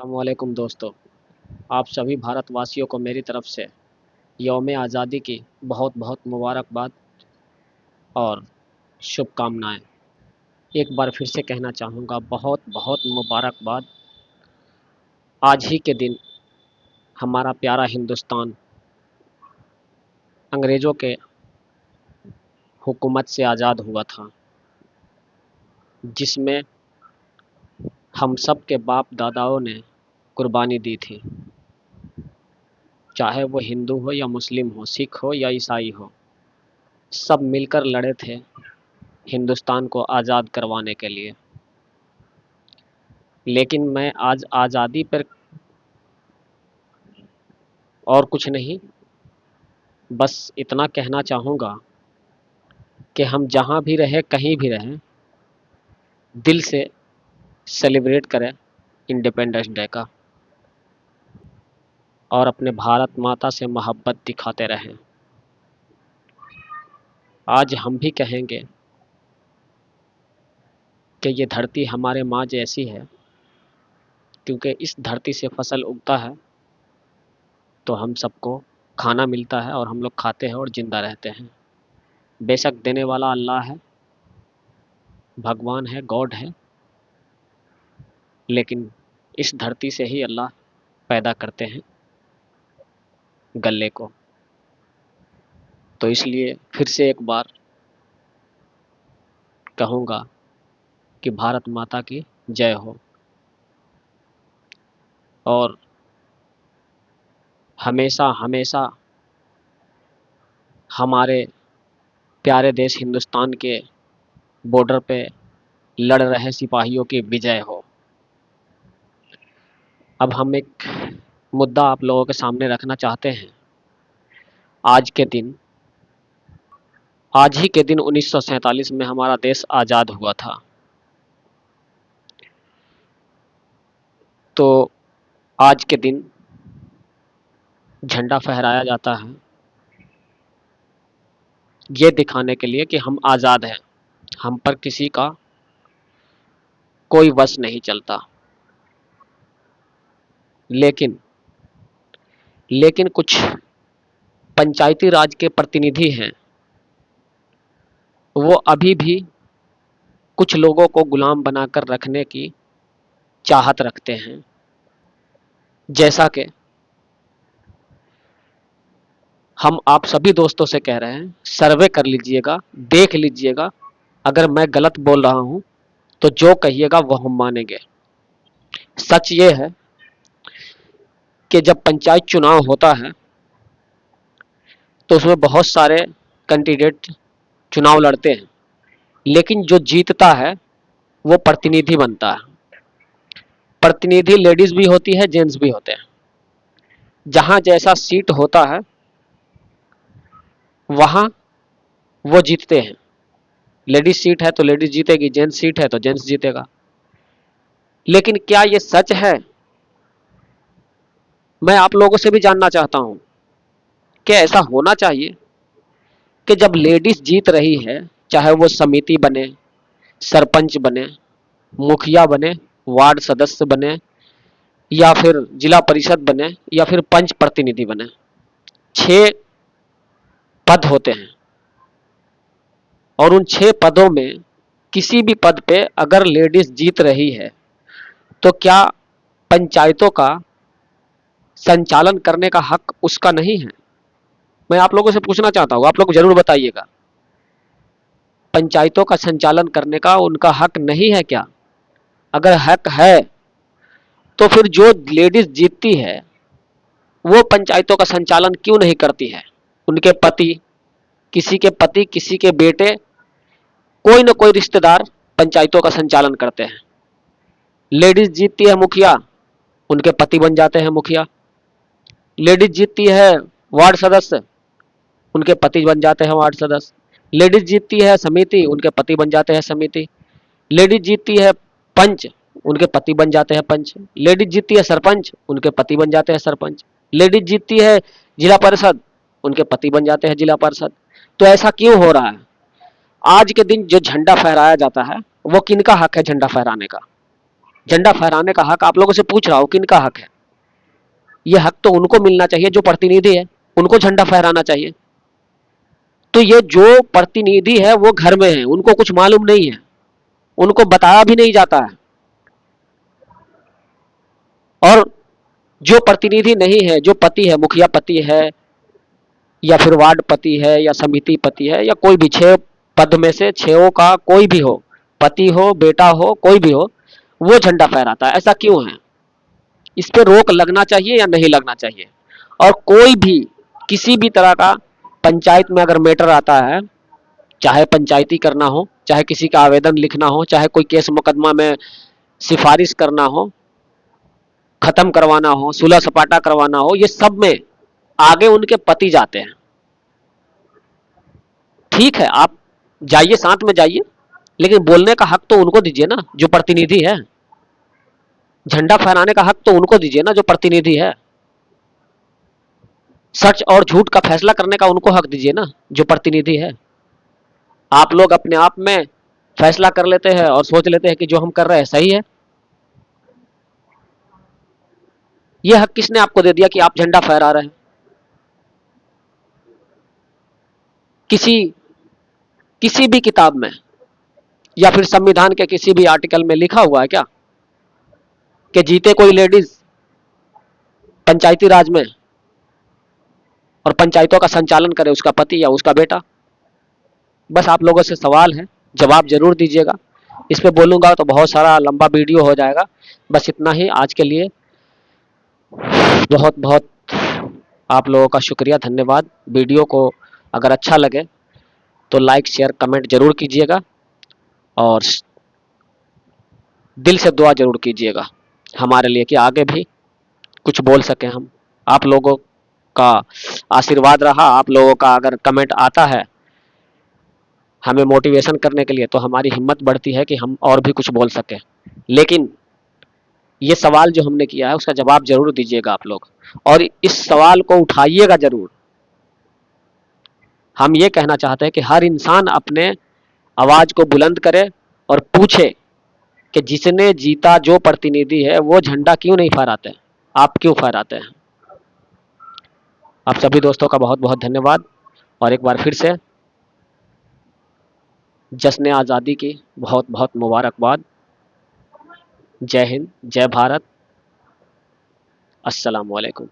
अस्सलामुअलैकुम दोस्तों। आप सभी भारतवासियों को मेरी तरफ से यौम आज़ादी की बहुत बहुत मुबारकबाद और शुभकामनाएं। एक बार फिर से कहना चाहूँगा, बहुत बहुत मुबारकबाद। आज ही के दिन हमारा प्यारा हिंदुस्तान अंग्रेज़ों के हुकूमत से आज़ाद हुआ था, जिसमें हम सब के बाप दादाओं ने कुर्बानी दी थी। चाहे वो हिंदू हो या मुस्लिम हो, सिख हो या ईसाई हो, सब मिलकर लड़े थे हिंदुस्तान को आज़ाद करवाने के लिए। लेकिन मैं आज आज़ादी पर और कुछ नहीं, बस इतना कहना चाहूँगा कि हम जहाँ भी रहें, कहीं भी रहें, दिल से सेलिब्रेट करें इंडिपेंडेंस डे का और अपने भारत माता से मोहब्बत दिखाते रहें। आज हम भी कहेंगे कि ये धरती हमारे माँ जैसी है, क्योंकि इस धरती से फसल उगता है तो हम सबको खाना मिलता है और हम लोग खाते हैं और ज़िंदा रहते हैं। बेशक देने वाला अल्लाह है, भगवान है, गॉड है, लेकिन इस धरती से ही अल्लाह पैदा करते हैं गल्ले को। तो इसलिए फिर से एक बार कहूँगा कि भारत माता की जय हो। और हमेशा हमेशा हमारे प्यारे देश हिंदुस्तान के बॉर्डर पे लड़ रहे सिपाहियों की विजय हो। अब हम एक मुद्दा आप लोगों के सामने रखना चाहते हैं। आज ही के दिन 1947 में हमारा देश आज़ाद हुआ था। तो आज के दिन झंडा फहराया जाता है ये दिखाने के लिए कि हम आज़ाद हैं, हम पर किसी का कोई वश नहीं चलता। लेकिन कुछ पंचायती राज के प्रतिनिधि हैं, वो अभी भी कुछ लोगों को गुलाम बनाकर रखने की चाहत रखते हैं। जैसा कि हम आप सभी दोस्तों से कह रहे हैं, सर्वे कर लीजिएगा, देख लीजिएगा। अगर मैं गलत बोल रहा हूं तो जो कहिएगा वो हम मानेंगे। सच ये है कि जब पंचायत चुनाव होता है तो उसमें बहुत सारे कैंडिडेट चुनाव लड़ते हैं, लेकिन जो जीतता है वो प्रतिनिधि बनता है। प्रतिनिधि लेडीज भी होती है, जेंट्स भी होते हैं। जहां जैसा सीट होता है वहां वो जीतते हैं। लेडीज सीट है तो लेडीज जीतेगी, जेंट्स सीट है तो जेंट्स जीतेगा। लेकिन क्या ये सच है? मैं आप लोगों से भी जानना चाहता हूं कि ऐसा होना चाहिए कि जब लेडीज जीत रही है, चाहे वो समिति बने, सरपंच बने, मुखिया बने, वार्ड सदस्य बने, या फिर जिला परिषद बने, या फिर पंच प्रतिनिधि बने, 6 पद होते हैं और उन 6 पदों में किसी भी पद पे अगर लेडीज जीत रही है तो क्या पंचायतों का संचालन करने का हक उसका नहीं है? मैं आप लोगों से पूछना चाहता हूं, आप लोग जरूर बताइएगा। पंचायतों का संचालन करने का उनका हक नहीं है क्या? अगर हक है तो फिर जो लेडीज जीतती है वो पंचायतों का संचालन क्यों नहीं करती है? उनके पति, किसी के बेटे, कोई ना कोई रिश्तेदार पंचायतों का संचालन करते हैं। लेडीज जीतती है मुखिया, उनके पति बन जाते हैं मुखिया। लेडीज जीतती है वार्ड सदस्य, उनके पति बन जाते हैं वार्ड सदस्य। लेडीज जीतती है समिति, उनके पति बन जाते हैं समिति। लेडीज जीतती है पंच, उनके पति बन जाते हैं पंच। लेडीज जीतती है सरपंच, उनके पति बन जाते हैं सरपंच। लेडीज जीतती है जिला परिषद, उनके पति बन जाते हैं जिला परिषद। तो ऐसा क्यों हो रहा है? आज के दिन जो झंडा फहराया जाता है वो किनका हक है झंडा फहराने का? झंडा फहराने का हक आप लोगों से पूछ रहा हूं, किनका हक है? ये हक तो उनको मिलना चाहिए जो प्रतिनिधि है, उनको झंडा फहराना चाहिए। तो ये जो प्रतिनिधि है वो घर में है, उनको कुछ मालूम नहीं है, उनको बताया भी नहीं जाता है। और जो प्रतिनिधि नहीं है, जो पति है, मुखिया पति है या फिर वार्ड पति है या समिति पति है या कोई भी 6 पद में से 6 का कोई भी हो, पति हो, बेटा हो, कोई भी हो, वो झंडा फहराता है। ऐसा क्यों है? इस पे रोक लगना चाहिए या नहीं लगना चाहिए? और कोई भी किसी भी तरह का पंचायत में अगर मैटर आता है, चाहे पंचायती करना हो, चाहे किसी का आवेदन लिखना हो, चाहे कोई केस मुकदमा में सिफारिश करना हो, खत्म करवाना हो, सुलह सपाटा करवाना हो, ये सब में आगे उनके पति जाते हैं। ठीक है, आप जाइए, साथ में जाइए, लेकिन बोलने का हक तो उनको दीजिए ना जो प्रतिनिधि है। झंडा फहराने का हक तो उनको दीजिए ना जो प्रतिनिधि है। सच और झूठ का फैसला करने का उनको हक दीजिए ना जो प्रतिनिधि है। आप लोग अपने आप में फैसला कर लेते हैं और सोच लेते हैं कि जो हम कर रहे हैं सही है। यह हक किसने आपको दे दिया कि आप झंडा फहरा रहे हैं? किसी किसी भी किताब में या फिर संविधान के किसी भी आर्टिकल में लिखा हुआ है क्या कि जीते कोई लेडीज पंचायती राज में और पंचायतों का संचालन करे उसका पति या उसका बेटा? बस आप लोगों से सवाल है, जवाब जरूर दीजिएगा। इस पे बोलूंगा तो बहुत सारा लंबा वीडियो हो जाएगा। बस इतना ही आज के लिए। बहुत बहुत आप लोगों का शुक्रिया, धन्यवाद। वीडियो को अगर अच्छा लगे तो लाइक शेयर कमेंट जरूर कीजिएगा और दिल से दुआ जरूर कीजिएगा हमारे लिए कि आगे भी कुछ बोल सकें हम। आप लोगों का आशीर्वाद रहा, आप लोगों का अगर कमेंट आता है हमें मोटिवेशन करने के लिए तो हमारी हिम्मत बढ़ती है कि हम और भी कुछ बोल सकें। लेकिन ये सवाल जो हमने किया है उसका जवाब जरूर दीजिएगा आप लोग, और इस सवाल को उठाइएगा जरूर। हम ये कहना चाहते हैं कि हर इंसान अपने आवाज को बुलंद करे और पूछे कि जिसने जीता जो प्रतिनिधि है वो झंडा क्यों नहीं फहराते हैं, आप क्यों फहराते हैं? आप सभी दोस्तों का बहुत बहुत धन्यवाद और एक बार फिर से जश्न आज़ादी की बहुत बहुत मुबारकबाद। जय हिंद, जय भारत, अस्सलाम वालेकुम।